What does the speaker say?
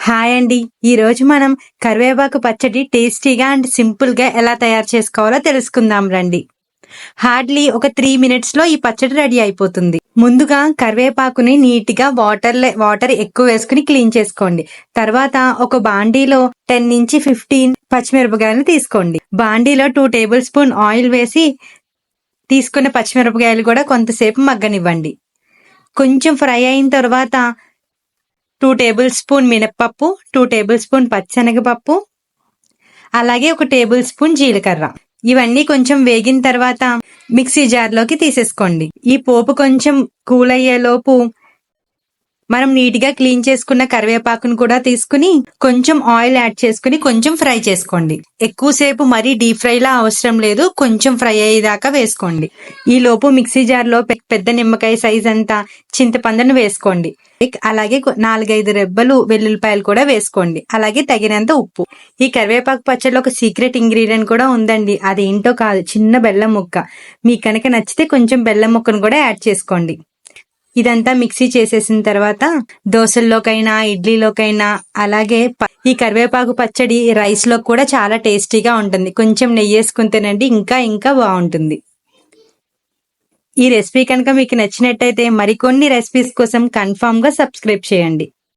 Hi అండి. ఈ రోజు మనం కరివేపాకు పచ్చడి టేస్టీగా అండ్ సింపుల్ గా ఎలా తయారు చేసుకోవాలో తెలుసుకుందాం రండి. హార్డ్లీ ఒక 3 మినిట్స్ లో ఈ పచ్చడి రెడీ అయిపోతుంది. ముందుగా కరివేపాకుని నీట్ గా వాటర్ ఎక్కువ వేసుకుని క్లీన్ చేసుకోండి. తర్వాత ఒక బాండీలో 10 నుంచి 15 పచ్చిమిరపకాయలు తీసుకోండి. బాండీలో 2 టేబుల్ స్పూన్ ఆయిల్ వేసి తీసుకున్న పచ్చిమిరపకాయలు కూడా కొంతసేపు మగ్గనివ్వండి. కొంచెం ఫ్రై అయిన తర్వాత 2 టేబుల్ స్పూన్ మినప్పప్పు, 2 టేబుల్ స్పూన్ పచ్చెనగపప్పు, అలాగే 1 టేబుల్ స్పూన్ జీలకర్ర. ఇవన్నీ కొంచెం వేగిన తర్వాత మిక్సీ జార్లోకి తీసేసుకోండి. ఈ పోపు కొంచెం కూల్ అయ్యేలోపు మనం నీట్ గా క్లీన్ చేసుకున్న కరివేపాకును కూడా తీసుకుని కొంచెం ఆయిల్ యాడ్ చేసుకుని కొంచెం ఫ్రై చేసుకోండి. ఎక్కువసేపు మరీ డీప్ ఫ్రై లా అవసరం లేదు, కొంచెం ఫ్రై అయ్యేదాకా వేసుకోండి. ఈ లోపు మిక్సీ జార్ లో పెద్ద నిమ్మకాయ సైజ్ అంతా చింతపండును వేసుకోండి. అలాగే 4-5 రెబ్బలు వెల్లుల్లిపాయలు కూడా వేసుకోండి. అలాగే తగినంత ఉప్పు. ఈ కరివేపాకు పచ్చడిలో ఒక సీక్రెట్ ఇంగ్రీడియంట్ కూడా ఉందండి. అదేంటో కాదు, చిన్న బెల్లం ముక్క. మీకు కనుక నచ్చితే కొంచెం బెల్లం ముక్కను కూడా యాడ్ చేసుకోండి. ఇదంతా మిక్సీ చేసేసిన తర్వాత దోశల్లోకైనా ఇడ్లీలోకైనా అలాగే ఈ కరివేపాకు పచ్చడి రైస్ లో కూడా చాలా టేస్టీగా ఉంటుంది. కొంచెం నెయ్యి వేసుకుని తినండి, ఇంకా బాగుంటుంది. ఈ రెసిపీ కనుక మీకు నచ్చినట్టయితే మరికొన్ని రెసిపీస్ కోసం కన్ఫర్మ్ గా సబ్స్క్రైబ్ చేయండి.